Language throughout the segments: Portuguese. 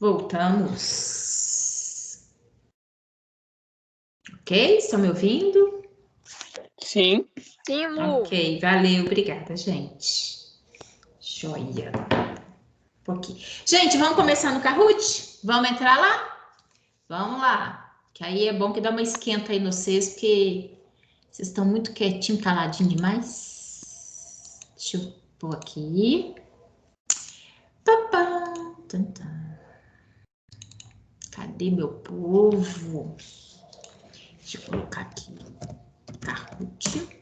Voltamos. Ok? Estão me ouvindo? Sim. Sim, Lu. Ok, valeu, obrigada, gente. Joia. Um pouquinho. Gente, vamos começar no Kahoot? Vamos entrar lá? Vamos lá. Que aí é bom que dá uma esquenta aí no vocês, porque vocês estão muito quietinho, caladinho demais. Deixa eu pôr aqui. Papá. Cadê meu povo? Deixa eu colocar aqui. Kahoot.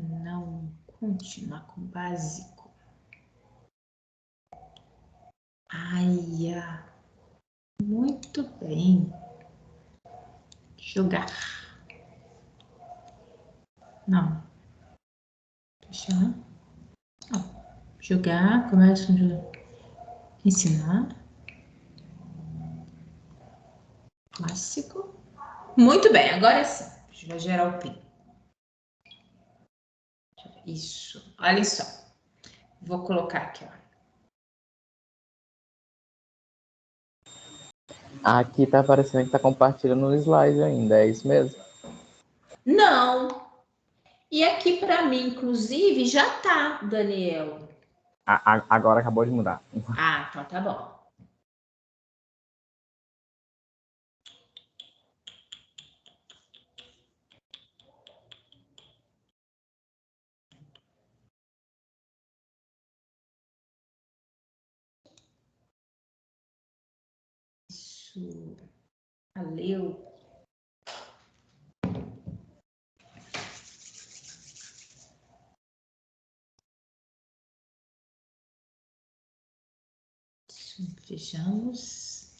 Não continuar com o básico. Ai, muito bem. Jogar. Não. Deixa eu... Não. Jogar, começa com ensinar. Clássico. Muito bem, agora sim. Deixa eu gerar o PIN. Isso. Olha só. Vou colocar aqui, ó. Aqui tá aparecendo que tá compartilhando no slide ainda, é isso mesmo? Não. E aqui para mim, inclusive, já tá, Daniel. Agora acabou de mudar. Ah, então tá bom. Isso. Valeu. Vejamos.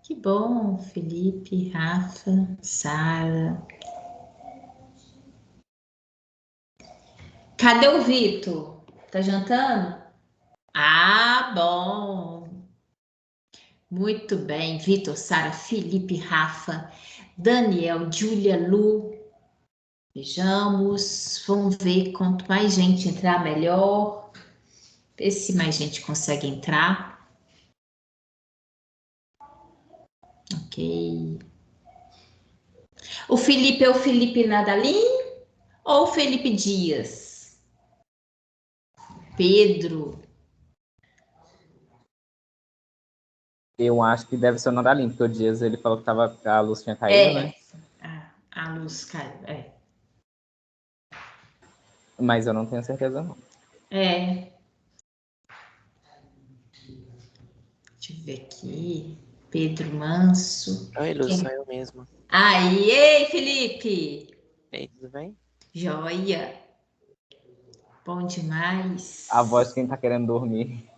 Que bom, Felipe, Rafa, Sara. Cadê o Vitor? Tá jantando? Ah, bom. Muito bem, Vitor, Sara, Felipe, Rafa, Daniel, Júlia, Lu. Vejamos, vamos ver quanto mais gente entrar, melhor. Ver se mais gente consegue entrar. Ok. O Felipe é o Felipe Nadalim ou o Felipe Dias? Pedro. Eu acho que deve ser o Noralim, porque o Dias ele falou que a luz tinha caído, né? A luz caiu, Mas eu não tenho certeza, não. Deixa eu ver aqui. Pedro Manso. Oi, Lu, sou eu mesmo. Aí, ei, Felipe! Ei, tudo bem? Joia! Bom demais. A voz de quem tá querendo dormir.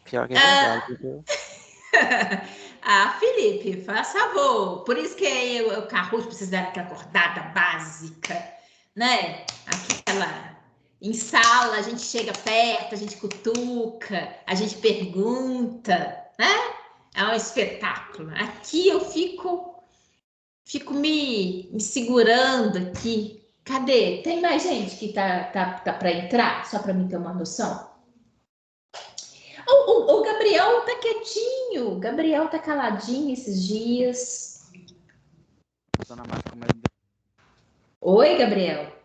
Pior que é verdade, viu? Felipe, faz favor. Por isso que o Kahoot precisa dar aquela acordada básica, né? Aquela em sala, a gente chega perto, a gente cutuca, a gente pergunta, né? É um espetáculo. Aqui eu fico me segurando aqui. Cadê? Tem mais gente que tá para entrar? Só para mim ter uma noção? O Gabriel tá quietinho. O Gabriel tá caladinho esses dias. Oi, Gabriel.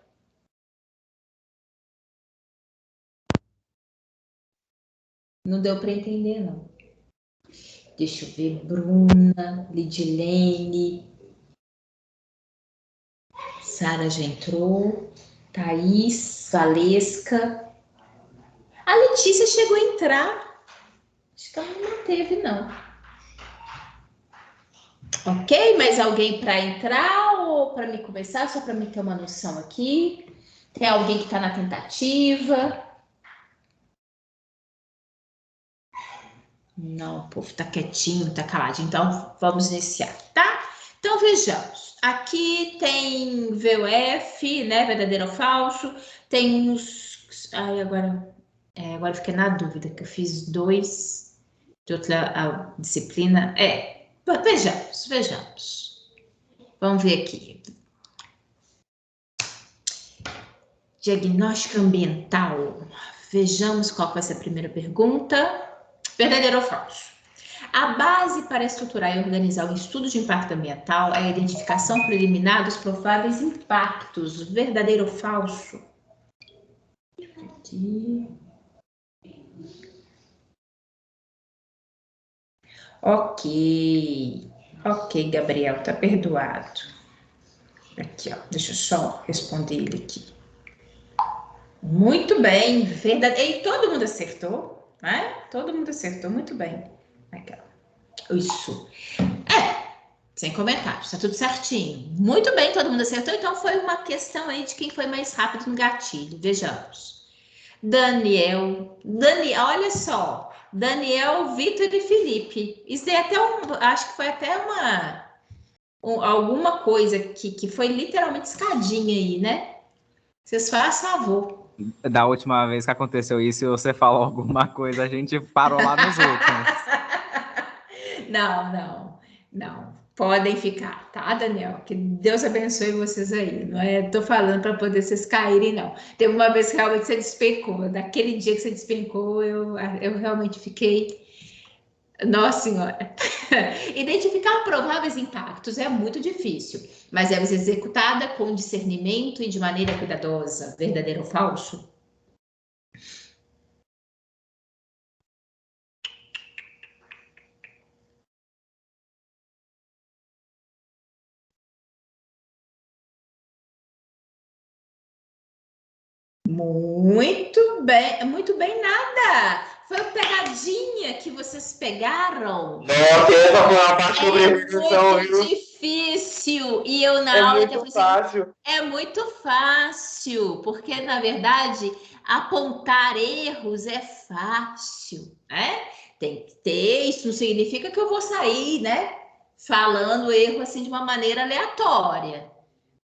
Não deu para entender, não. Deixa eu ver. Bruna, Lidilene. Sara já entrou. Thaís, Valesca. A Letícia chegou a entrar. Acho que ela não manteve, não. Ok? Mais alguém para entrar ou para me começar? Só para me ter uma noção aqui. Tem alguém que está na tentativa? Não, o povo está quietinho, está caladinho. Então, vamos iniciar, tá? Então, vejamos. Aqui tem VOF, né? Verdadeiro ou falso. Tem uns... Ai, agora eu fiquei na dúvida, que eu fiz 2 de outra disciplina. Vejamos. Vamos ver aqui. Diagnóstico ambiental. Vejamos qual vai ser a primeira pergunta. Verdadeiro ou falso? A base para estruturar e organizar o estudo de impacto ambiental é a identificação preliminar dos prováveis impactos. Verdadeiro ou falso? Aqui. Ok. Ok, Gabriel, tá perdoado. Aqui, ó. Deixa eu só responder ele aqui. Muito bem, verdade. E todo mundo acertou, né? Todo mundo acertou, muito bem. Aqui, ó. Isso. Sem comentários, tá tudo certinho. Muito bem, todo mundo acertou. Então foi uma questão aí de quem foi mais rápido no gatilho. Vejamos. Daniel, olha só. Daniel, Vitor e Felipe. Isso é até acho que foi até alguma coisa que foi literalmente escadinha aí, né? Vocês fazem favor. Da última vez que aconteceu isso e você falou alguma coisa, a gente parou lá nos últimos. Não. Podem ficar, tá, Daniel? Que Deus abençoe vocês aí. Não é? Tô falando para poder vocês caírem, não. Teve uma vez que realmente você despencou. Daquele dia que você despencou, eu realmente fiquei. Nossa Senhora! Identificar prováveis impactos é muito difícil, mas deve ser executada com discernimento e de maneira cuidadosa. Verdadeiro ou falso? Muito bem nada. Foi uma pegadinha que vocês pegaram. Nossa, essa foi uma parte sobre revisão, viu? É muito difícil. E eu na aula que eu falei, é muito fácil, porque na verdade apontar erros é fácil, né? Tem que ter, isso não significa que eu vou sair, né? Falando erro assim de uma maneira aleatória.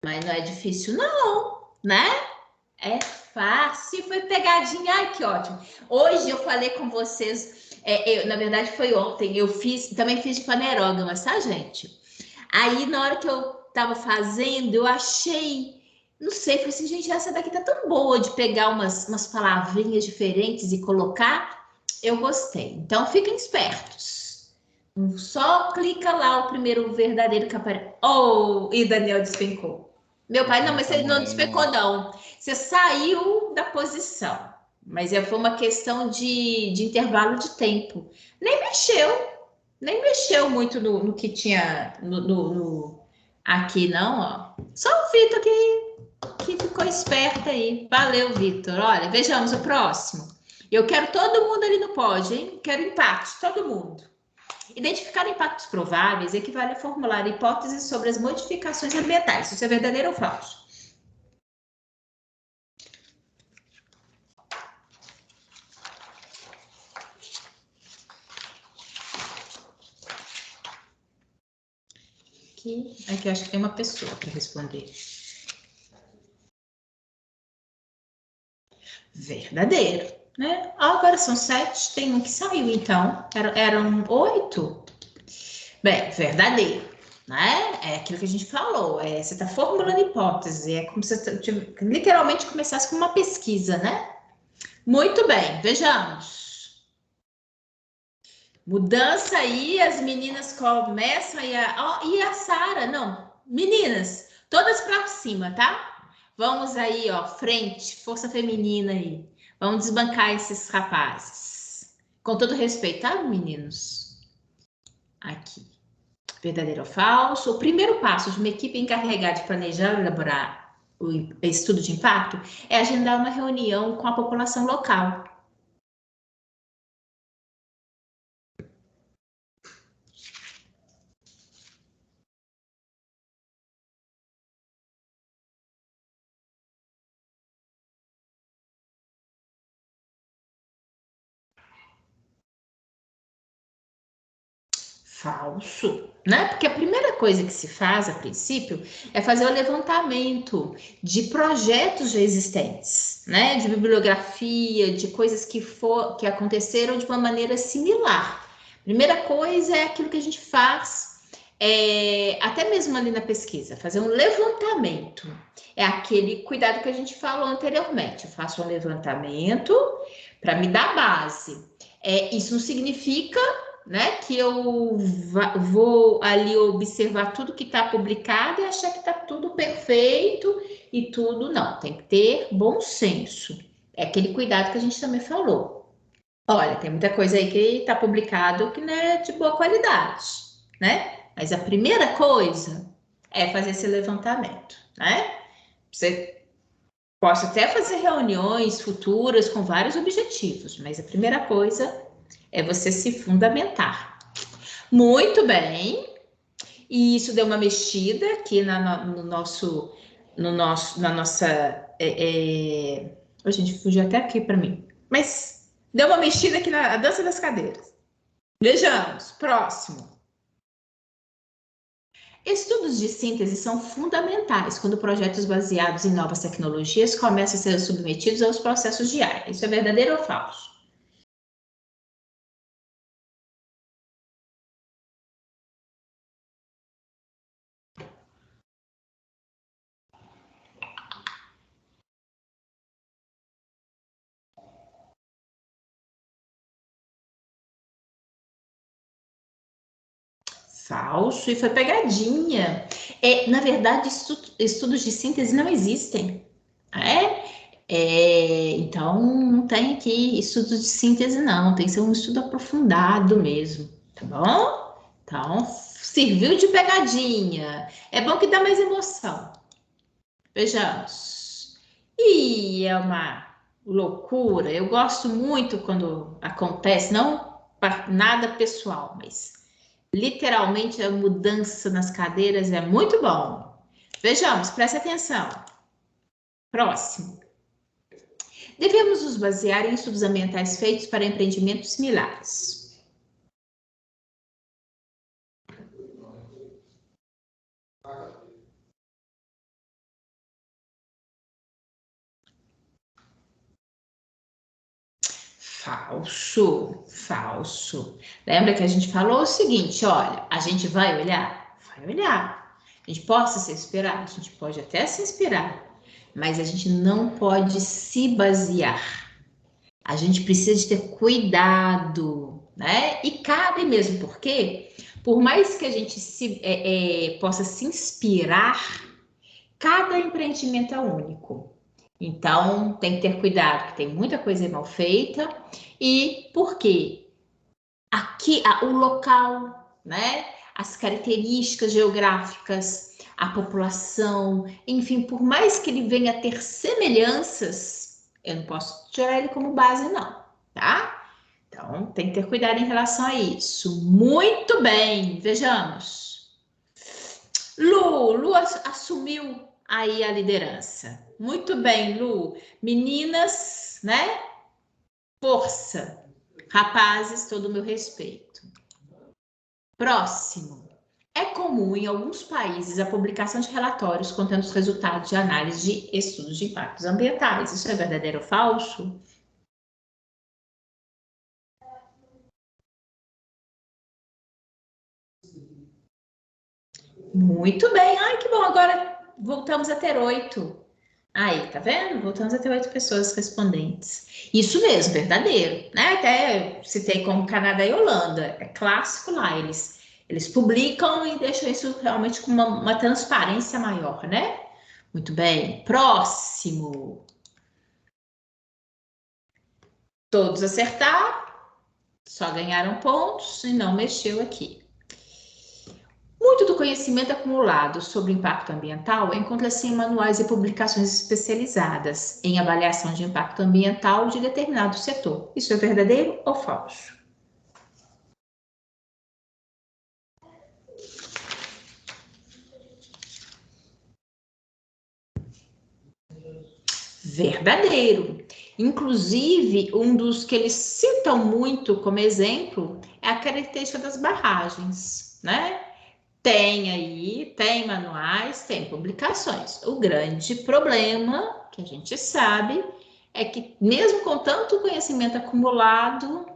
Mas não é difícil, não, né? É fácil, foi pegadinha. Ai, que ótimo. Hoje eu falei com vocês, na verdade foi ontem, também fiz de panerógamas, tá, gente? Aí, na hora que eu tava fazendo, eu achei, não sei, falei assim, gente, essa daqui tá tão boa de pegar umas palavrinhas diferentes e colocar. Eu gostei. Então, fiquem espertos. Só clica lá o primeiro verdadeiro que aparece. Oh, e Daniel despencou. Meu pai, não, mas você não despecou, não. Você saiu da posição. Mas foi uma questão de intervalo de tempo. Nem mexeu muito no que tinha aqui, não, ó. Só o Vitor que ficou esperto aí. Valeu, Vitor. Olha, vejamos o próximo. Eu quero todo mundo ali no pódio, hein? Quero empate, todo mundo. Identificar impactos prováveis equivale a formular hipóteses sobre as modificações ambientais. Isso é verdadeiro ou falso? Aqui eu acho que tem uma pessoa para responder. Verdadeiro, né? Agora são 7, tem um que saiu, então. Eram 8. Bem, verdadeiro, né? É aquilo que a gente falou. Você está formulando hipótese. É como se você literalmente começasse com uma pesquisa, né? Muito bem, vejamos. Mudança aí, as meninas começam aí e a Sara, não. Meninas, todas para cima, tá? Vamos aí, ó, frente, força feminina aí. Vamos desbancar esses rapazes. Com todo respeito, tá, meninos? Aqui. Verdadeiro ou falso? O primeiro passo de uma equipe encarregada de planejar e elaborar o estudo de impacto é agendar uma reunião com a população local. Falso, né? Porque a primeira coisa que se faz, a princípio, é fazer o levantamento de projetos já existentes, né? De bibliografia, de coisas que aconteceram de uma maneira similar. Primeira coisa é aquilo que a gente faz Até mesmo ali na pesquisa, fazer um levantamento. É aquele cuidado que a gente falou anteriormente. Eu faço um levantamento para me dar base. Isso não significa, né, que eu vou ali observar tudo que está publicado e achar que está tudo perfeito e tudo. Não, tem que ter bom senso. É aquele cuidado que a gente também falou. Olha, tem muita coisa aí que está publicado que não é de boa qualidade, né? Mas a primeira coisa é fazer esse levantamento, né? Você pode até fazer reuniões futuras com vários objetivos, mas a primeira coisa é você se fundamentar. Muito bem. E isso deu uma mexida aqui na nossa... A gente fugiu até aqui para mim. Mas deu uma mexida aqui na dança das cadeiras. Vejamos, próximo. Estudos de síntese são fundamentais quando projetos baseados em novas tecnologias começam a ser submetidos aos processos de área. Isso é verdadeiro ou falso? Falso, e foi pegadinha. Na verdade, estudos de síntese não existem. Então, não tem aqui estudos de síntese, não. Tem que ser um estudo aprofundado mesmo, tá bom? Então, serviu de pegadinha. É bom que dá mais emoção. Vejamos. E é uma loucura. Eu gosto muito quando acontece, não nada pessoal, mas literalmente a mudança nas cadeiras é muito bom. Vejamos, preste atenção. Próximo. Devemos nos basear em estudos ambientais feitos para empreendimentos similares. Falso, falso. Lembra que a gente falou o seguinte, olha, a gente vai olhar? Vai olhar. A gente pode se inspirar? A gente pode até se inspirar, mas a gente não pode se basear. A gente precisa de ter cuidado, né? E cabe mesmo, porque por mais que a gente possa se inspirar, cada empreendimento é único. Então, tem que ter cuidado, que tem muita coisa mal feita. E por quê? Aqui, o local, né? As características geográficas, a população, enfim, por mais que ele venha a ter semelhanças, eu não posso tirar ele como base, não, tá? Então, tem que ter cuidado em relação a isso. Muito bem, vejamos. Lu assumiu aí a liderança. Muito bem, Lu. Meninas, né? Força. Rapazes, todo o meu respeito. Próximo. É comum em alguns países a publicação de relatórios contendo os resultados de análise de estudos de impactos ambientais. Isso é verdadeiro ou falso? Muito bem. Ai, que bom. Agora voltamos a ter 8. Aí, tá vendo? Voltamos a ter 8 pessoas respondentes. Isso mesmo, verdadeiro, né? Até citei como Canadá e Holanda. É clássico lá. Eles publicam e deixam isso realmente com uma transparência maior, né? Muito bem. Próximo. Todos acertaram. Só ganharam pontos e não mexeu aqui. Muito do conhecimento acumulado sobre o impacto ambiental encontra-se em manuais e publicações especializadas em avaliação de impacto ambiental de determinado setor. Isso é verdadeiro ou falso? Verdadeiro. Inclusive, um dos que eles citam muito como exemplo é a característica das barragens, né? Tem manuais, tem publicações. O grande problema, que a gente sabe, é que mesmo com tanto conhecimento acumulado,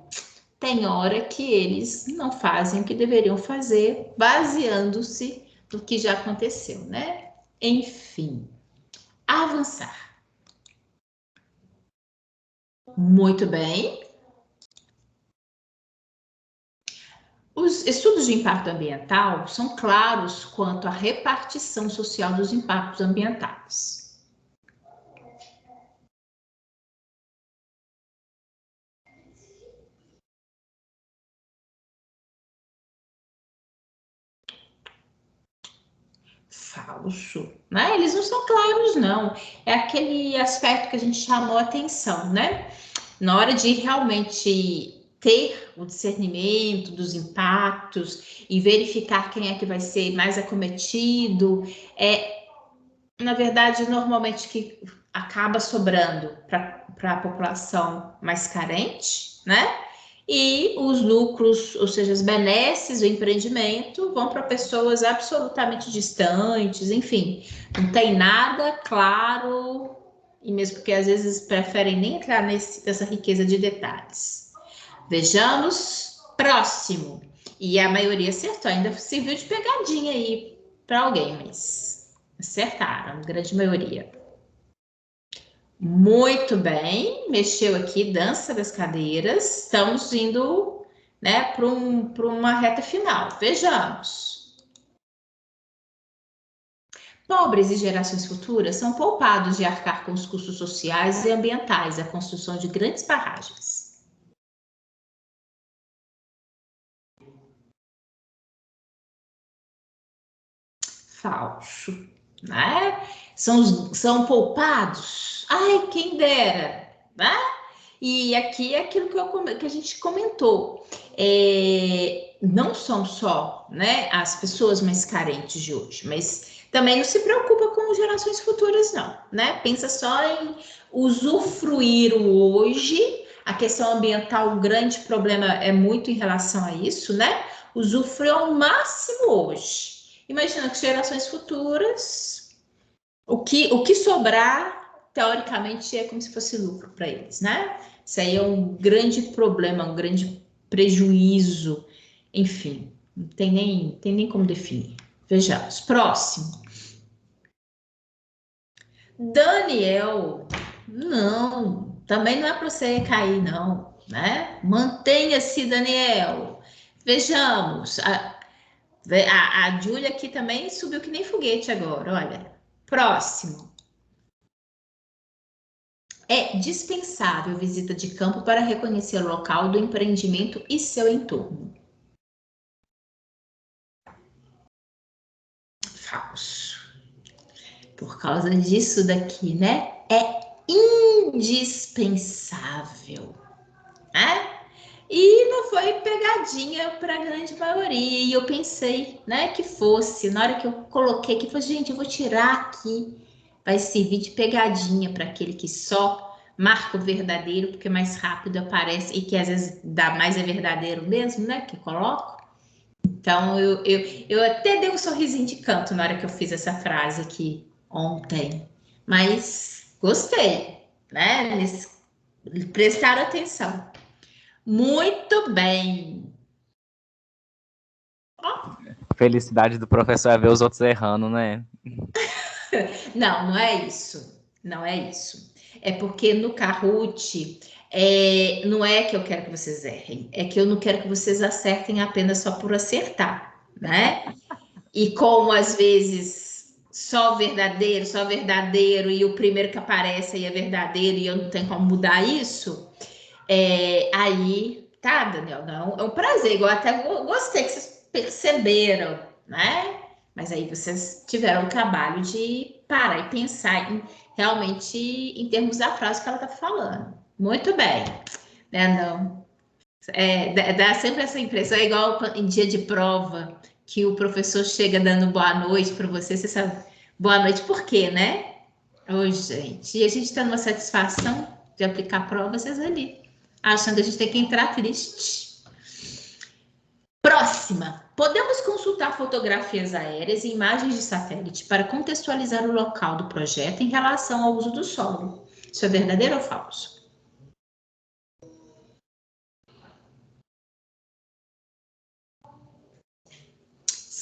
tem hora que eles não fazem o que deveriam fazer, baseando-se no que já aconteceu, né? Enfim, avançar. Muito bem. Os estudos de impacto ambiental são claros quanto à repartição social dos impactos ambientais. Falso, né? Eles não são claros, não. É aquele aspecto que a gente chamou atenção, né? Na hora de realmente ter o discernimento dos impactos e verificar quem é que vai ser mais acometido, na verdade, normalmente que acaba sobrando para a população mais carente, né? E os lucros, ou seja, as benesses do empreendimento vão para pessoas absolutamente distantes, enfim, não tem nada claro, e mesmo porque às vezes preferem nem entrar nessa riqueza de detalhes. Vejamos, próximo. E a maioria acertou, ainda serviu de pegadinha aí para alguém, mas acertaram, grande maioria. Muito bem, mexeu aqui, dança das cadeiras. Estamos indo, né, para uma reta final. Vejamos. Pobres e gerações futuras são poupados de arcar com os custos sociais e ambientais da construção de grandes barragens. Falso, né? São poupados. Ai, quem dera, né? E aqui é aquilo que a gente comentou. Não são só, né, as pessoas mais carentes de hoje, mas também não se preocupa com gerações futuras, não, né? Pensa só em usufruir o hoje. A questão ambiental, o grande problema é muito em relação a isso, né? Usufruir ao máximo hoje. Imagina que gerações futuras, o que sobrar, teoricamente, é como se fosse lucro para eles, né? Isso aí é um grande problema, um grande prejuízo. Enfim, não tem nem como definir. Vejamos. Próximo. Daniel. Não, também não é para você cair, não, né? Mantenha-se, Daniel. Vejamos. A Júlia aqui também subiu que nem foguete agora, olha. Próximo. É dispensável visita de campo para reconhecer o local do empreendimento e seu entorno. Falso. Por causa disso daqui, né? É indispensável, né? E não foi pegadinha para a grande maioria. E eu pensei, né, que fosse. Na hora que eu coloquei aqui, eu falei, gente, eu vou tirar aqui. Vai servir de pegadinha para aquele que só marca o verdadeiro, porque mais rápido aparece e que às vezes dá mais é verdadeiro mesmo, né? Que eu coloco. Então eu até dei um sorrisinho de canto na hora que eu fiz essa frase aqui ontem. Mas gostei, né? Eles prestaram atenção. Muito bem. Felicidade do professor é ver os outros errando, né? Não, não é isso. Não é isso. É porque no Kahoot, não é que eu quero que vocês errem, é que eu não quero que vocês acertem apenas só por acertar, né? E como às vezes só verdadeiro, e o primeiro que aparece aí é verdadeiro e eu não tenho como mudar isso, aí, tá, Daniel, não, é um prazer, igual até gostei que vocês perceberam, né? Mas aí vocês tiveram o trabalho de parar e pensar realmente em termos da frase que ela tá falando. Muito bem, né? Não. Dá sempre essa impressão, é igual em dia de prova, que o professor chega dando boa noite para você sabe, boa noite por quê, né? Oi, gente. E a gente está numa satisfação de aplicar provas ali, achando que a gente tem que entrar triste. Próxima. Podemos consultar fotografias aéreas e imagens de satélite para contextualizar o local do projeto em relação ao uso do solo. Isso é verdadeiro ou falso?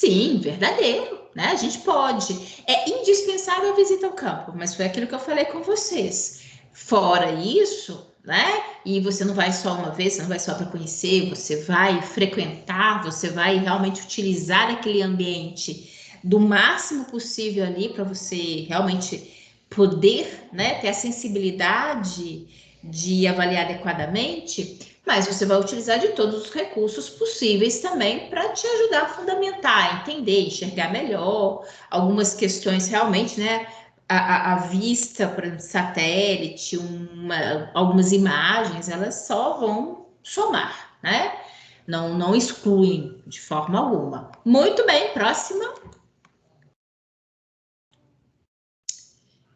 Sim, verdadeiro, né? A gente pode. É indispensável a visita ao campo, mas foi aquilo que eu falei com vocês. Fora isso, né? E você não vai só uma vez, você não vai só para conhecer, você vai frequentar, você vai realmente utilizar aquele ambiente do máximo possível ali para você realmente poder, né, ter a sensibilidade de avaliar adequadamente, mas você vai utilizar de todos os recursos possíveis também para te ajudar a fundamentar, entender, enxergar melhor algumas questões realmente, né? A vista, por exemplo, satélite, algumas imagens, elas só vão somar, né? Não excluem de forma alguma. Muito bem, próxima.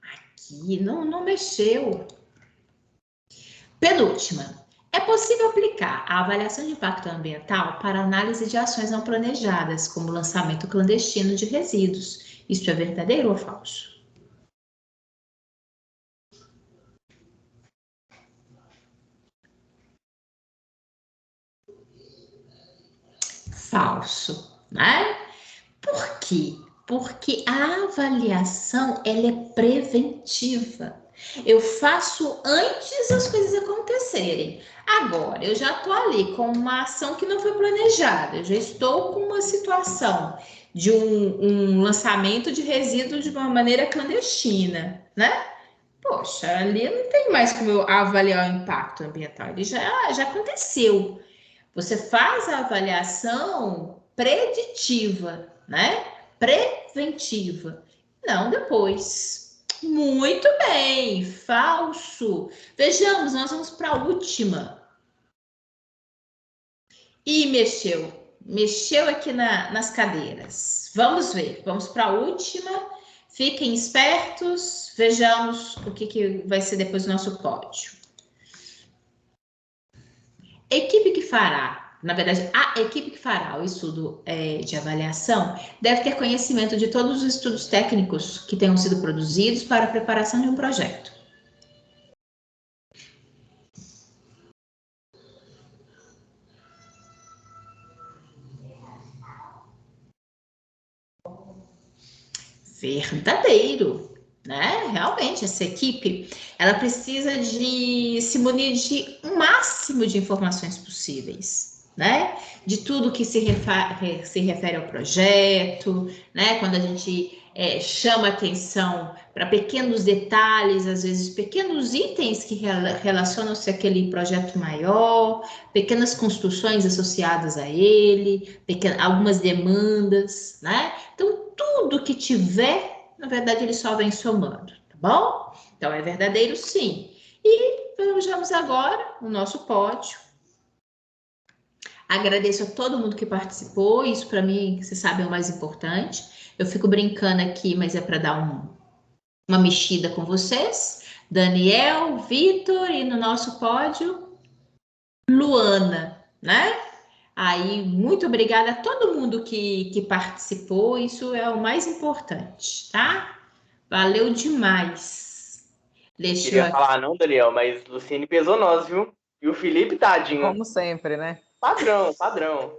Aqui não mexeu. Penúltima. É possível aplicar a avaliação de impacto ambiental para análise de ações não planejadas, como lançamento clandestino de resíduos. Isso é verdadeiro ou falso? Falso, né? Por quê? Porque a avaliação ela é preventiva. Eu faço antes das coisas acontecerem. Agora, eu já estou ali com uma ação que não foi planejada, eu já estou com uma situação de um lançamento de resíduos de uma maneira clandestina, né? Poxa, ali não tem mais como eu avaliar o impacto ambiental, ele já aconteceu. Você faz a avaliação preditiva, né? Preventiva, não depois. Muito bem, falso. Vejamos, nós vamos para a última. E mexeu aqui nas cadeiras. Vamos ver, vamos para a última. Fiquem espertos, vejamos o que vai ser depois do nosso pódio. Equipe que fará, na verdade, a equipe que fará o estudo de avaliação deve ter conhecimento de todos os estudos técnicos que tenham sido produzidos para a preparação de um projeto. Verdadeiro, né? Realmente, essa equipe, ela precisa de se munir de um máximo de informações possíveis, né? De tudo que se refere ao projeto, né? Quando a gente chama atenção para pequenos detalhes, às vezes pequenos itens que relacionam-se àquele projeto maior, pequenas construções associadas a ele, algumas demandas, né? Então, tudo que tiver, na verdade, ele só vem somando, tá bom? Então, é verdadeiro, sim. E vejamos agora o nosso pódio. Agradeço a todo mundo que participou, isso para mim, você sabe, é o mais importante. Eu fico brincando aqui, mas é para dar uma mexida com vocês. Daniel, Vitor e no nosso pódio, Luana, né? Aí, muito obrigada a todo mundo que participou, isso é o mais importante, tá? Valeu demais. Deixa eu Queria aqui. falar não, Daniel, mas Luciene pesou nós, viu? E o Felipe, tadinho. Como sempre, né? Padrão, padrão.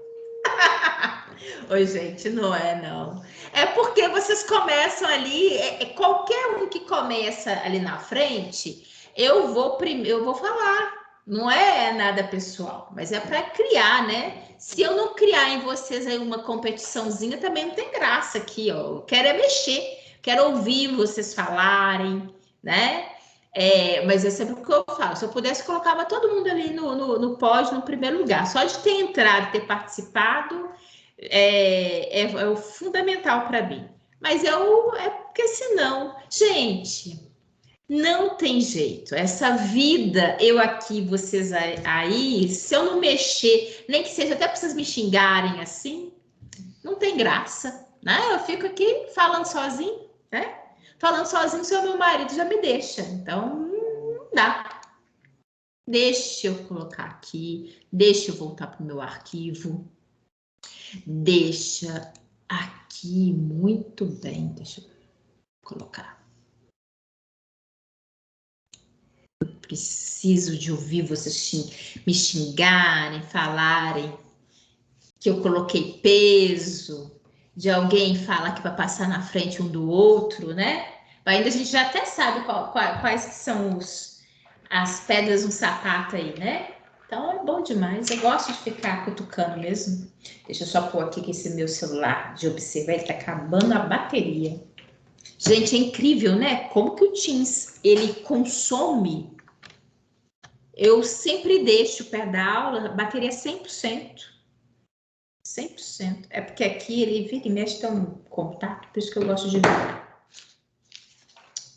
Oi, gente, não é não. É porque vocês começam ali, qualquer um que começa ali na frente, eu vou falar. Não é nada pessoal, mas é para criar, né? Se eu não criar em vocês aí uma competiçãozinha, também não tem graça aqui, ó. Eu quero é mexer, quero ouvir vocês falarem, né? Mas é sempre o que eu falo. Se eu pudesse, colocava todo mundo ali no pódio, no primeiro lugar. Só de ter entrado, ter participado, é o fundamental para mim. Mas é porque senão, gente, não tem jeito. Essa vida, eu aqui, vocês aí, se eu não mexer, nem que seja até para vocês me xingarem assim, não tem graça, né? Eu fico aqui falando sozinho, né? Falando sozinho, seu meu marido já me deixa. Então, não dá. Deixa eu colocar aqui, deixa eu voltar para o meu arquivo. Deixa aqui, muito bem, deixa eu colocar. Eu preciso de ouvir vocês me xingarem, falarem que eu coloquei peso, de alguém falar que vai passar na frente um do outro, né? Ainda a gente já até sabe quais que são as pedras no sapato aí, né? Então é bom demais. Eu gosto de ficar cutucando mesmo. Deixa eu só pôr aqui que esse meu celular de observar, ele tá acabando a bateria. Gente, é incrível, né? Como que o Teams, ele consome. Eu sempre deixo o pé da aula, bateria 100%. 100%. É porque aqui ele vira e mexe, tem um contato, por isso que eu gosto de ver.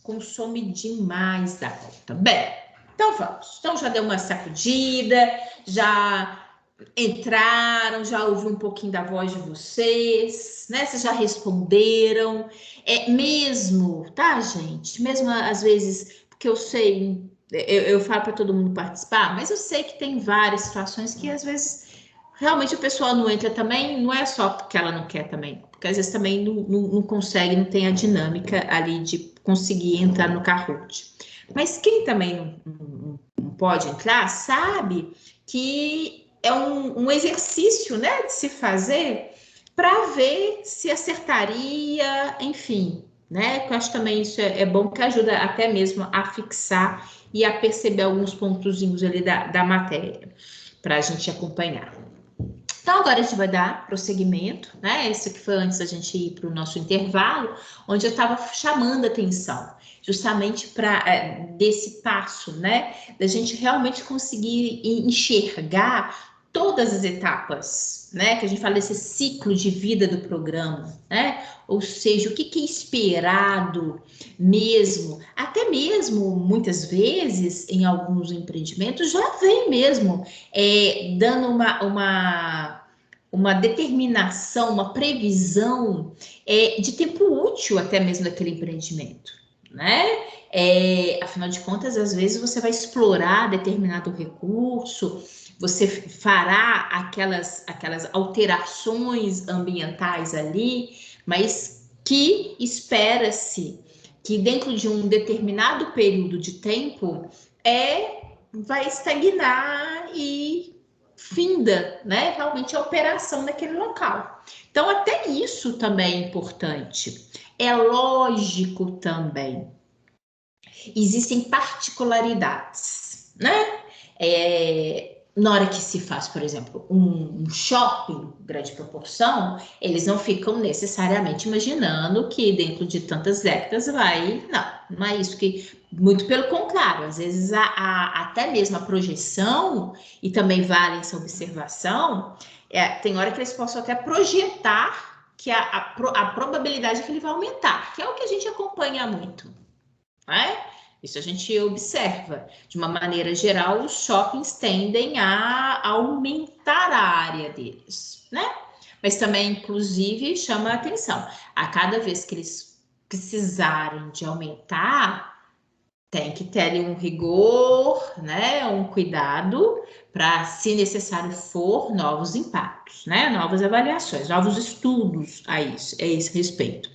Consome demais da conta. Bem, então vamos. Então já deu uma sacudida, já entraram, já ouvi um pouquinho da voz de vocês, né? Vocês já responderam. É mesmo, tá, gente? Mesmo às vezes, porque eu sei, eu falo para todo mundo participar, mas eu sei que tem várias situações que às vezes realmente a pessoa não entra também, não é só porque ela não quer também, porque às vezes também não consegue, não tem a dinâmica ali de conseguir entrar no Kahoot. Mas quem também não pode entrar, sabe que é um exercício, né, de se fazer para ver se acertaria, enfim, né? Eu acho também isso é bom, que ajuda até mesmo a fixar e a perceber alguns pontozinhos ali da matéria, para a gente acompanhar. Então, agora a gente vai dar prosseguimento, né? Esse que foi antes da gente ir para o nosso intervalo, onde eu estava chamando a atenção, justamente para desse passo, né? Da gente realmente conseguir enxergar todas as etapas, né? Que a gente fala desse ciclo de vida do programa, né? Ou seja, o que é esperado mesmo, até mesmo muitas vezes em alguns empreendimentos já vem mesmo dando uma determinação, uma previsão de tempo útil até mesmo daquele empreendimento, né? Afinal de contas, às vezes você vai explorar determinado recurso, você fará aquelas alterações ambientais ali, mas que espera-se que dentro de um determinado período de tempo vai estagnar e finda, né, realmente a operação naquele local. Então, até isso também é importante. É lógico também. Existem particularidades, né? Na hora que se faz, por exemplo, um shopping grande proporção, eles não ficam necessariamente imaginando que dentro de tantas décadas não é isso que, muito pelo contrário, às vezes até mesmo a projeção, e também vale essa observação, tem hora que eles possam até projetar que a probabilidade é que ele vai aumentar, que é o que a gente acompanha muito, né? Isso a gente observa. De uma maneira geral, os shoppings tendem a aumentar a área deles, né? Mas também, inclusive, chama a atenção. A cada vez que eles precisarem de aumentar, tem que ter ali um rigor, né? Um cuidado para, se necessário for, novos impactos, né? Novas avaliações, novos estudos a esse respeito.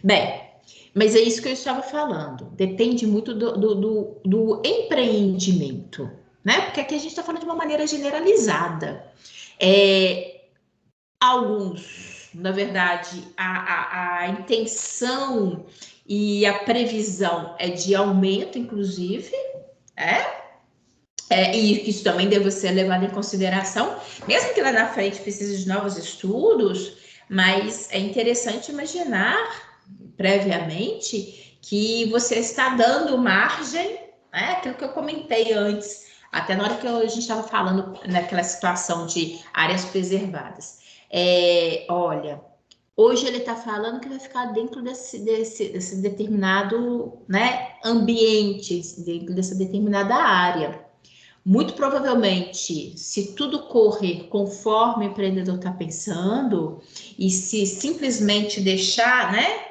Bem, mas é isso que eu estava falando. Depende muito do empreendimento, né? Porque aqui a gente está falando de uma maneira generalizada. Alguns, na verdade, a intenção e a previsão é de aumento, inclusive, e isso também deve ser levado em consideração, mesmo que lá na frente precise de novos estudos, mas é interessante imaginar previamente que você está dando margem, né? Aquilo que eu comentei antes, até na hora que a gente estava falando naquela situação de áreas preservadas. Olha, hoje ele está falando que vai ficar dentro desse determinado, né, ambiente, dentro dessa determinada área. Muito provavelmente, se tudo correr conforme o empreendedor está pensando, e se simplesmente deixar, né,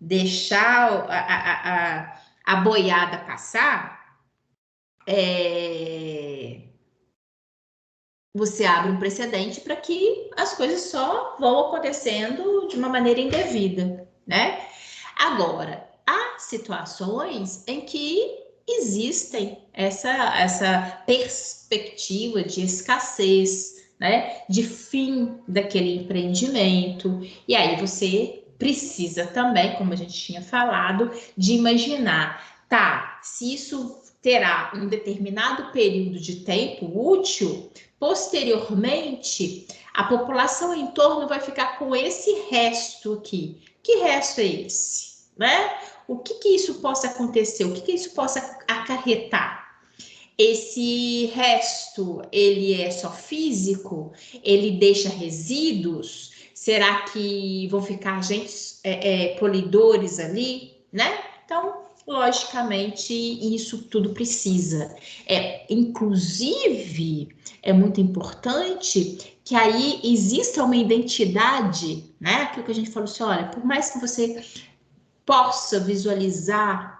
deixar a boiada passar, você abre um precedente para que as coisas só vão acontecendo de uma maneira indevida, né? Agora, há situações em que existem essa perspectiva de escassez, né, de fim daquele empreendimento. E aí você precisa também, como a gente tinha falado, de imaginar, tá, se isso terá um determinado período de tempo útil, posteriormente, a população em torno vai ficar com esse resto aqui. Que resto é esse? Né? O que isso possa acontecer? O que isso possa acarretar? Esse resto, ele é só físico? Ele deixa resíduos? Será que vão ficar agentes poluidores ali, né? Então, logicamente, isso tudo precisa. Inclusive, é muito importante que aí exista uma identidade, né? Aquilo que a gente falou assim, olha, por mais que você possa visualizar,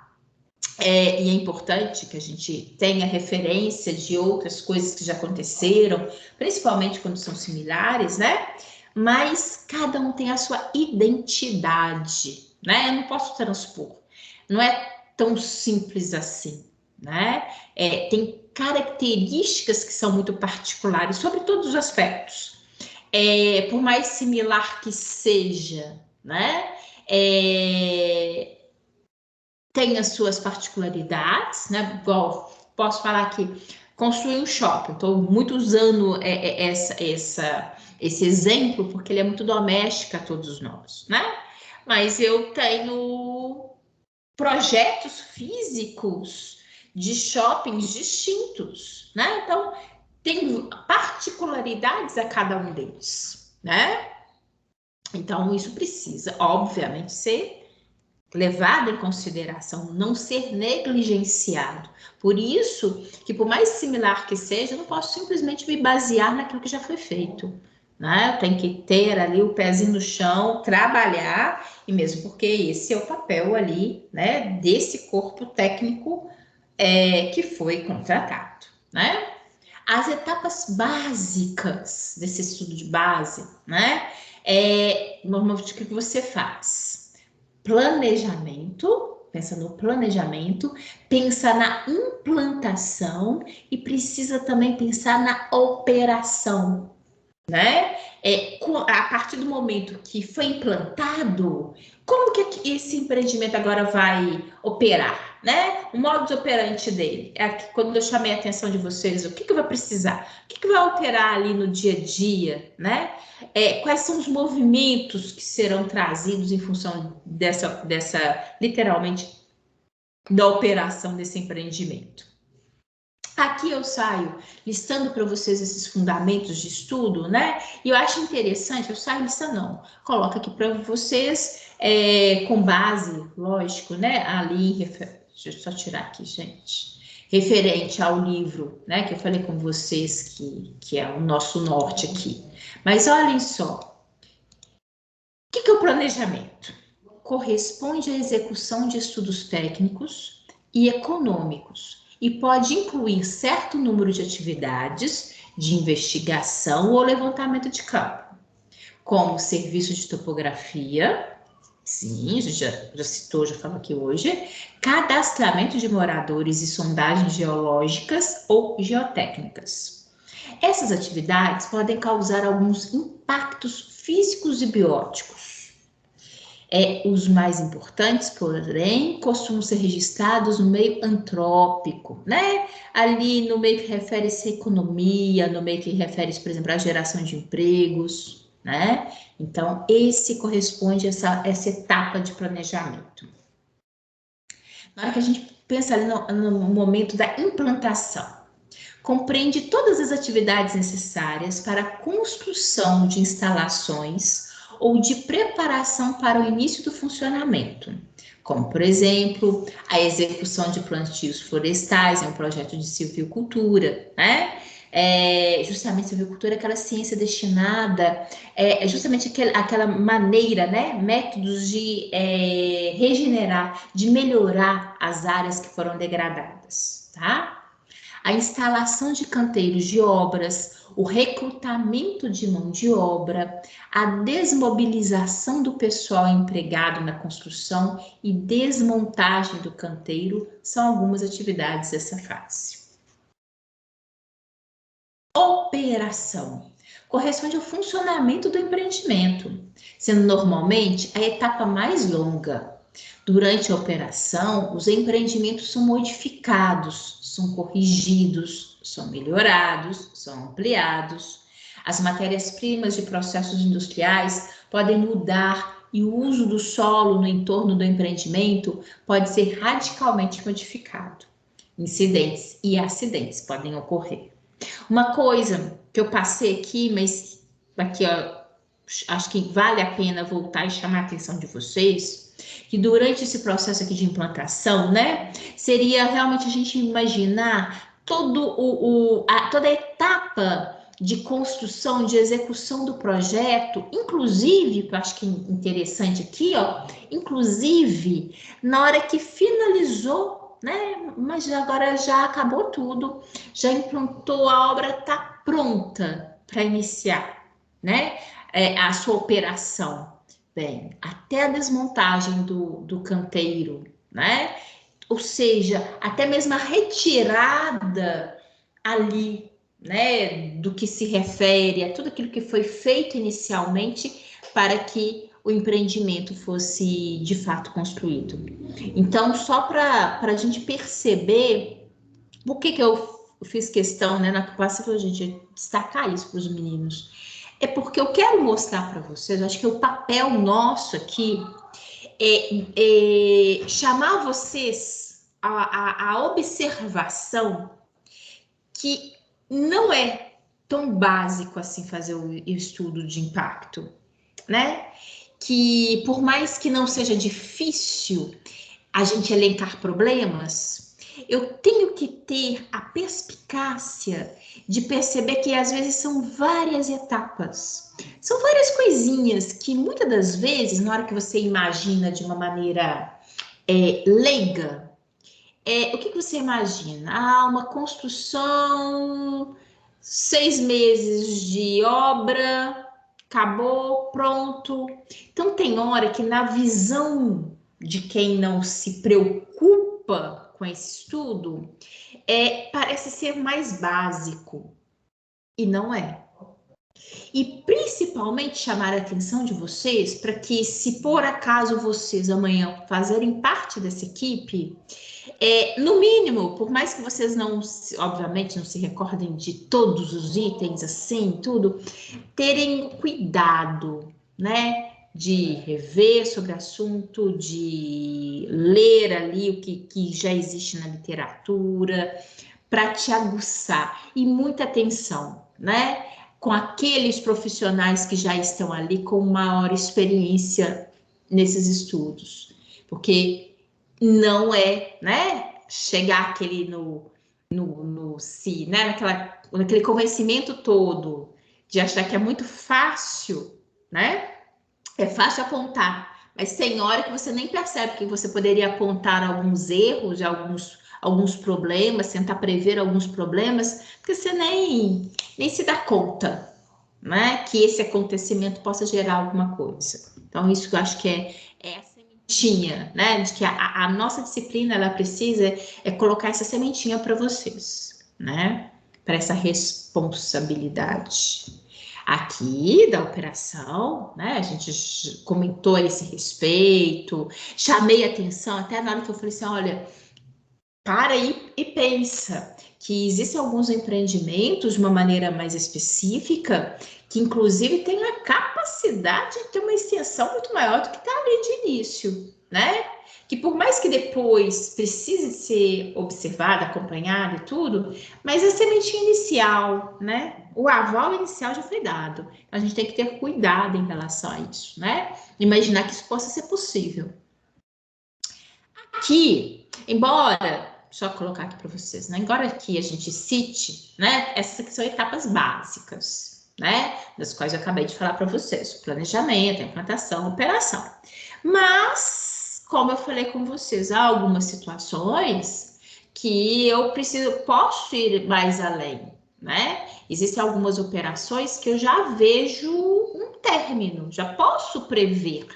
e é importante que a gente tenha referência de outras coisas que já aconteceram, principalmente quando são similares, né? Mas cada um tem a sua identidade, né? Eu não posso transpor. Não é tão simples assim, né? Tem características que são muito particulares sobre todos os aspectos. Por mais similar que seja, né? Tem as suas particularidades, né? Igual, posso falar aqui, construir um shopping. Estou muito usando esse exemplo porque ele é muito doméstico a todos nós, né? Mas eu tenho projetos físicos de shoppings distintos, né? Então, tem particularidades a cada um deles, né? Então, isso precisa, obviamente, ser levado em consideração, não ser negligenciado. Por isso, que por mais similar que seja, eu não posso simplesmente me basear naquilo que já foi feito, né? Tem que ter ali o pezinho no chão, trabalhar, e mesmo porque esse é o papel ali, né, desse corpo técnico que foi contratado, né? As etapas básicas desse estudo de base, né? Normalmente o que você faz? Planejamento, pensa no planejamento, pensa na implantação e precisa também pensar na operação, né? A partir do momento que foi implantado, como que esse empreendimento agora vai operar, né? O modus operandi dele. Quando eu chamei a atenção de vocês, o que vai precisar? O que vai operar ali no dia a dia, né? Quais são os movimentos que serão trazidos em função dessa literalmente, da operação desse empreendimento? Aqui eu saio listando para vocês esses fundamentos de estudo, né? E eu acho interessante, eu saio listando, não, coloco aqui para vocês, com base, lógico, né? Ali, deixa eu só tirar aqui, gente. Referente ao livro, né? Que eu falei com vocês, que é o nosso norte aqui. Mas olhem só, o que é o planejamento? Corresponde à execução de estudos técnicos e econômicos e pode incluir certo número de atividades de investigação ou levantamento de campo, como serviço de topografia, sim, a gente já citou, já falou aqui hoje, cadastramento de moradores e sondagens geológicas ou geotécnicas. Essas atividades podem causar alguns impactos físicos e bióticos. Os mais importantes, porém, costumam ser registrados no meio antrópico, né? Ali no meio que refere-se à economia, no meio que refere-se, por exemplo, à geração de empregos, né? Então, esse corresponde a essa etapa de planejamento. Na hora que a gente pensa ali no momento da implantação, compreende todas as atividades necessárias para a construção de instalações ou de preparação para o início do funcionamento, como, por exemplo, a execução de plantios florestais, é um projeto de silvicultura, né? Justamente silvicultura é aquela ciência destinada, justamente aquela maneira, né? Métodos de regenerar, de melhorar as áreas que foram degradadas, tá? A instalação de canteiros de obras, o recrutamento de mão de obra, a desmobilização do pessoal empregado na construção e desmontagem do canteiro são algumas atividades dessa fase. Operação corresponde ao funcionamento do empreendimento, sendo normalmente a etapa mais longa. Durante a operação, os empreendimentos são modificados, são corrigidos, são melhorados, são ampliados. As matérias-primas de processos industriais podem mudar e o uso do solo no entorno do empreendimento pode ser radicalmente modificado. Incidentes e acidentes podem ocorrer. Uma coisa que eu passei aqui, mas aqui ó, acho que vale a pena voltar e chamar a atenção de vocês, que durante esse processo aqui de implantação, né, seria realmente a gente imaginar toda a etapa de construção, de execução do projeto, inclusive, que eu acho que é interessante aqui, ó, inclusive na hora que finalizou, né, mas agora já acabou tudo, já implantou, a obra está pronta para iniciar, né, a sua operação. Bem, até a desmontagem do canteiro, né? Ou seja, até mesmo a retirada ali, né, do que se refere a tudo aquilo que foi feito inicialmente para que o empreendimento fosse de fato construído. Então, só para a gente perceber por que eu fiz questão, né, na classe, a gente destacar isso para os meninos. É porque eu quero mostrar para vocês, acho que o papel nosso aqui é chamar vocês a observação que não é tão básico assim fazer o estudo de impacto, né? Que por mais que não seja difícil a gente elencar problemas, eu tenho que ter a perspicácia de perceber que às vezes são várias etapas, são várias coisinhas que muitas das vezes, na hora que você imagina de uma maneira leiga, o que você imagina? Uma construção, 6 meses de obra, acabou, pronto. Então tem hora que na visão de quem não se preocupa com esse estudo, parece ser mais básico, e não é. E principalmente chamar a atenção de vocês para que, se por acaso vocês amanhã fazerem parte dessa equipe, no mínimo, por mais que vocês não, obviamente, não se recordem de todos os itens assim, tudo, terem cuidado, né? De rever sobre o assunto, de ler ali o que já existe na literatura, para te aguçar. E muita atenção, né? Com aqueles profissionais que já estão ali com maior experiência nesses estudos. Porque não é, né? Chegar aquele né? Naquele convencimento todo de achar que é muito fácil, né? É fácil apontar, mas tem hora que você nem percebe que você poderia apontar alguns erros, alguns problemas, tentar prever alguns problemas, porque você nem se dá conta, né? Que esse acontecimento possa gerar alguma coisa. Então, isso eu acho que é a sementinha, né? De que a nossa disciplina, ela precisa colocar essa sementinha para vocês, né? Para essa responsabilidade. Aqui da operação, né? A gente comentou a esse respeito, chamei atenção, até na hora que eu falei assim, olha, para aí e pensa que existem alguns empreendimentos de uma maneira mais específica, que inclusive tem a capacidade de ter uma extensão muito maior do que está ali de início, né? Que por mais que depois precise ser observada, acompanhada e tudo, mas a sementinha inicial, né? O aval inicial já foi dado. A gente tem que ter cuidado em relação a isso, né? Imaginar que isso possa ser possível. Aqui, embora, só colocar aqui para vocês, né? Embora aqui a gente cite, né? Essas são etapas básicas, né? Das quais eu acabei de falar para vocês: o planejamento, a implantação, a operação. Mas, como eu falei com vocês, há algumas situações que eu posso ir mais além, né? Existem algumas operações que eu já vejo um término, já posso prever.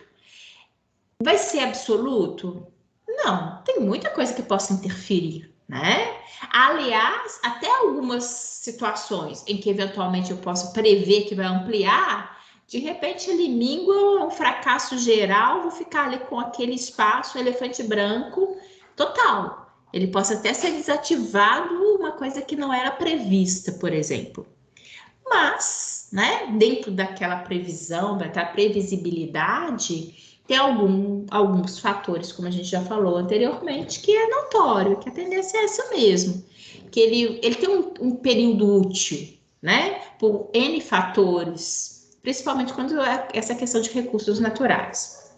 Vai ser absoluto? Não, tem muita coisa que possa interferir, né? Aliás, até algumas situações em que eventualmente eu posso prever que vai ampliar, de repente ele mingua um fracasso geral, vou ficar ali com aquele espaço, elefante branco, total. Ele possa até ser desativado, uma coisa que não era prevista, por exemplo. Mas, né, dentro daquela previsão, daquela previsibilidade, tem alguns fatores, como a gente já falou anteriormente, que é notório, que a tendência é essa mesmo, que ele tem um período útil, né, por N fatores, principalmente quando é essa questão de recursos naturais.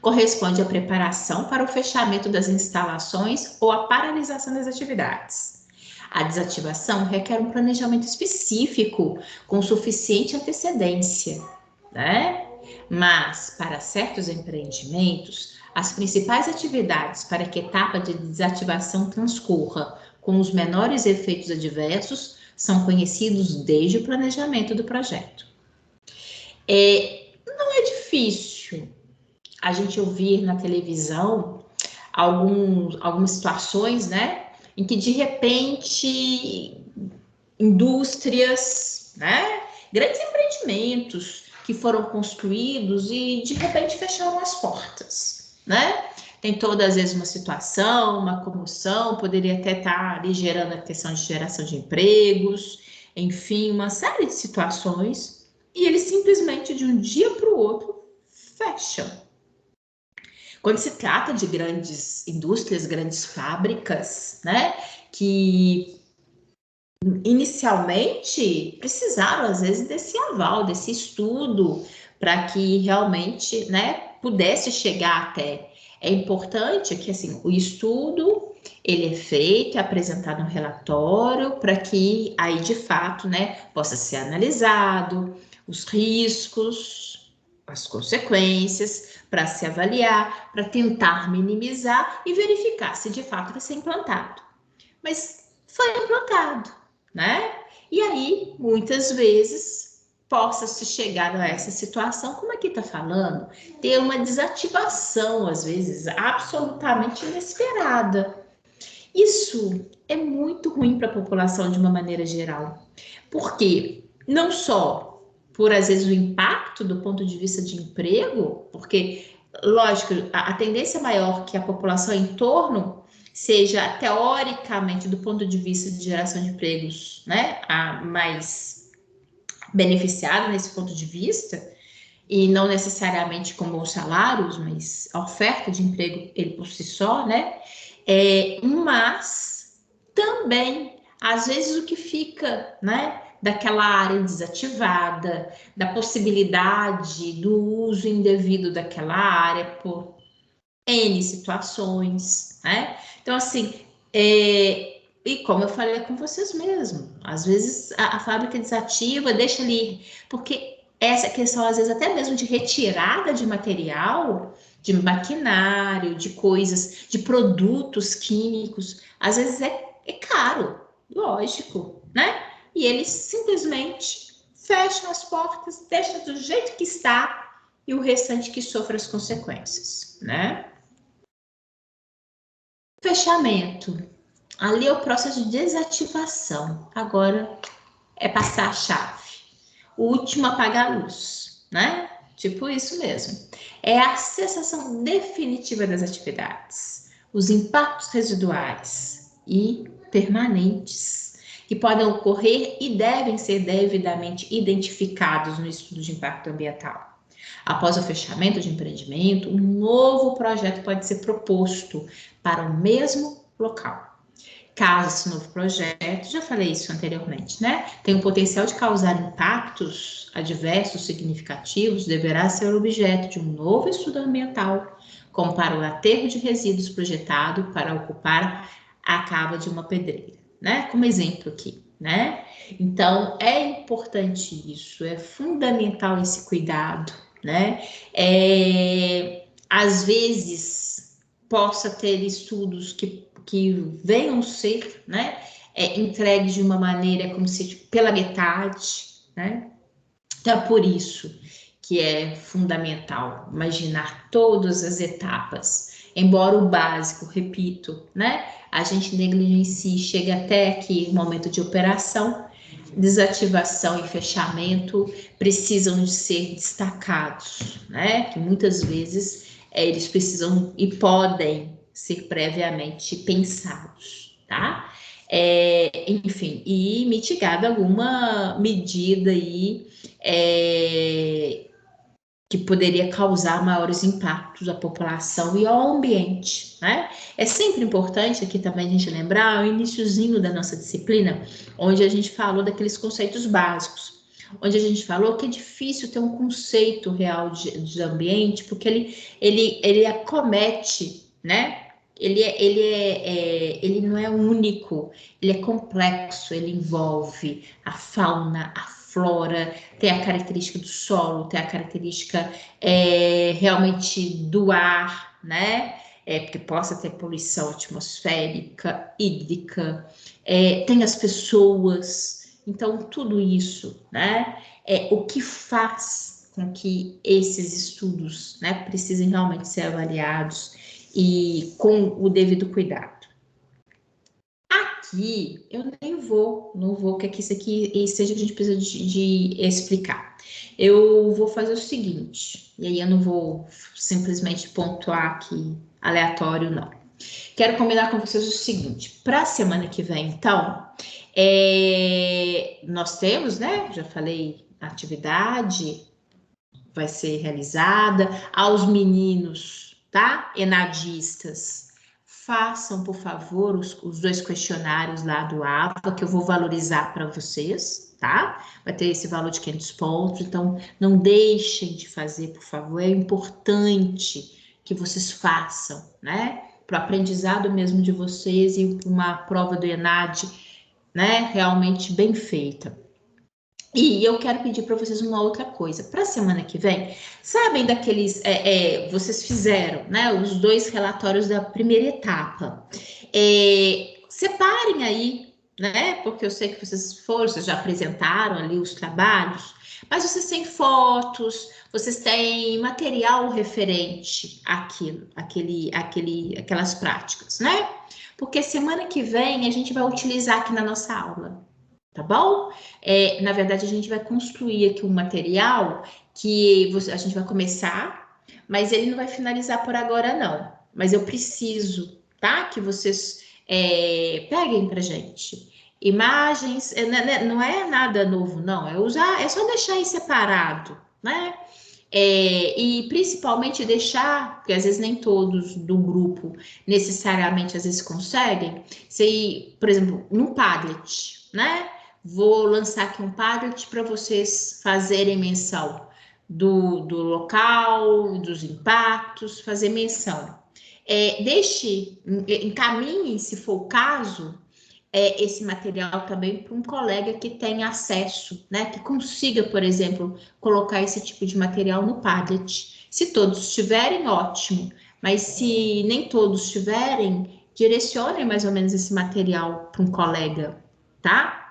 Corresponde à preparação para o fechamento das instalações ou a paralisação das atividades. A desativação requer um planejamento específico com suficiente antecedência, né? Mas, para certos empreendimentos, as principais atividades para que a etapa de desativação transcorra com os menores efeitos adversos são conhecidos desde o planejamento do projeto. Não é difícil a gente ouvir na televisão algumas situações, né, em que de repente indústrias, né, grandes empreendimentos que foram construídos e de repente fecharam as portas, né? Tem todas as vezes uma situação, uma comoção, poderia até estar ali gerando a questão de geração de empregos, enfim, uma série de situações, e eles simplesmente de um dia para o outro fecham. Quando se trata de grandes indústrias, grandes fábricas, né, que inicialmente precisaram, às vezes, desse aval, desse estudo, para que realmente, né, pudesse chegar até. É importante que, assim, o estudo, ele é feito, é apresentado um relatório, para que aí, de fato, né, possa ser analisado os riscos, as consequências, para se avaliar, para tentar minimizar e verificar se de fato vai ser implantado. Mas foi implantado, né? E aí, muitas vezes, possa-se chegar a essa situação, como aqui está falando, ter uma desativação, às vezes, absolutamente inesperada. Isso é muito ruim para a população de uma maneira geral, porque não só por, às vezes, o impacto do ponto de vista de emprego, porque, lógico, a tendência maior que a população em torno seja, teoricamente, do ponto de vista de geração de empregos, né, a mais beneficiada nesse ponto de vista, e não necessariamente com bons salários, mas a oferta de emprego, ele por si só, né, mas também, às vezes, o que fica, né, daquela área desativada, da possibilidade do uso indevido daquela área por N situações, né? Então, assim, e como eu falei com vocês mesmo, às vezes a fábrica desativa, deixa ali, porque essa questão, às vezes, até mesmo de retirada de material, de maquinário, de coisas, de produtos químicos, às vezes é caro, lógico, né? E eles simplesmente fecham as portas, deixam do jeito que está e o restante que sofre as consequências, né? Fechamento. Ali é o processo de desativação. Agora é passar a chave. O último apagar a luz, né? Tipo isso mesmo. É a cessação definitiva das atividades, os impactos residuais e permanentes que podem ocorrer e devem ser devidamente identificados no estudo de impacto ambiental. Após o fechamento de empreendimento, um novo projeto pode ser proposto para o mesmo local. Caso esse novo projeto, já falei isso anteriormente, né, tem o potencial de causar impactos adversos significativos, deverá ser objeto de um novo estudo ambiental, como para o aterro de resíduos projetado para ocupar a cava de uma pedreira, né, como exemplo aqui, né. Então, é importante isso, é fundamental esse cuidado, né, às vezes possa ter estudos que venham ser, né, entregues de uma maneira como se pela metade, né? Então, é por isso que é fundamental imaginar todas as etapas, embora o básico, repito, né, a gente negligencia e chega até aqui, momento de operação, desativação e fechamento precisam de ser destacados, né? Que muitas vezes eles precisam e podem ser previamente pensados, tá? Enfim, e mitigada alguma medida aí que poderia causar maiores impactos à população e ao ambiente, né? É sempre importante aqui também a gente lembrar o iniciozinho da nossa disciplina, onde a gente falou daqueles conceitos básicos, onde a gente falou que é difícil ter um conceito real de ambiente, porque ele acomete, né? Ele não é único, ele é complexo, ele envolve a fauna, a flora, tem a característica do solo, tem a característica realmente do ar, né? Porque possa ter poluição atmosférica, hídrica, tem as pessoas, então tudo isso, né? É o que faz com que esses estudos, né, precisem realmente ser avaliados e com o devido cuidado. Aqui, eu não vou, que isso aqui seja que a gente precisa de explicar. Eu vou fazer o seguinte, e aí eu não vou simplesmente pontuar aqui aleatório, não. Quero combinar com vocês o seguinte, para a semana que vem, então, nós temos, né, já falei, atividade vai ser realizada, aos meninos, tá, enadistas, façam, por favor, os 2 questionários lá do APA, que eu vou valorizar para vocês, tá? Vai ter esse valor de 500 pontos, então não deixem de fazer, por favor, é importante que vocês façam, né? Para o aprendizado mesmo de vocês e uma prova do ENAD, né? Realmente bem feita. E eu quero pedir para vocês uma outra coisa. Para a semana que vem, sabem daqueles... vocês fizeram, né? Os 2 relatórios da primeira etapa. Separem aí, né? Porque eu sei que vocês já apresentaram ali os trabalhos, mas vocês têm fotos, vocês têm material referente àquilo, aquelas práticas, né? Porque semana que vem a gente vai utilizar aqui na nossa aula. Tá bom? Na verdade, a gente vai construir aqui um material que a gente vai começar, mas ele não vai finalizar por agora, não. Mas eu preciso, tá? Que vocês peguem pra gente. Imagens, não é nada novo, não. É só deixar aí separado, né? E principalmente deixar, porque às vezes nem todos do grupo necessariamente às vezes conseguem, por exemplo, num Padlet, né? Vou lançar aqui um Padlet para vocês fazerem menção do local, dos impactos, fazer menção. Encaminhe, se for o caso, esse material também para um colega que tenha acesso, né? Que consiga, por exemplo, colocar esse tipo de material no Padlet. Se todos tiverem, ótimo. Mas se nem todos tiverem, direcionem mais ou menos esse material para um colega, tá?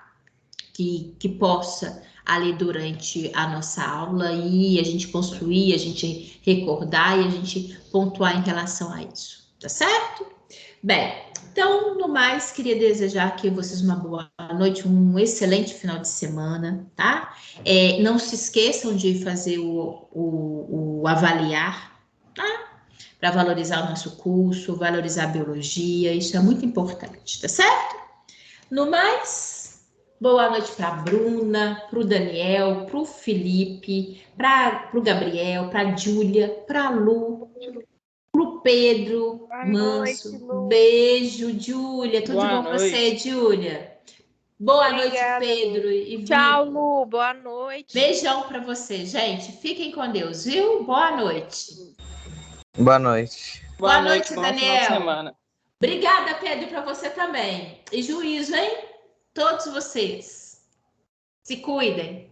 Que possa ali durante a nossa aula e a gente construir, a gente recordar e a gente pontuar em relação a isso, tá certo? Bem, então, no mais, queria desejar aqui a vocês uma boa noite, um excelente final de semana, tá? Não se esqueçam de fazer o avaliar, tá? Para valorizar o nosso curso, valorizar a biologia, isso é muito importante, tá certo? No mais, boa noite para a Bruna, para o Daniel, para o Felipe, para o Gabriel, para a Júlia, para a Lu, para o Pedro Manso. Noite, Lu. Beijo, Júlia. Tudo Boa bom com você, Júlia? Boa Obrigada, noite, Pedro. E Tchau, Lu. Boa noite. Beijão para você, gente. Fiquem com Deus, viu? Boa noite. Boa noite. Boa noite, bom final de Daniel. semana. Obrigada, Pedro, para você também. E juízo, hein? Todos vocês. Se cuidem.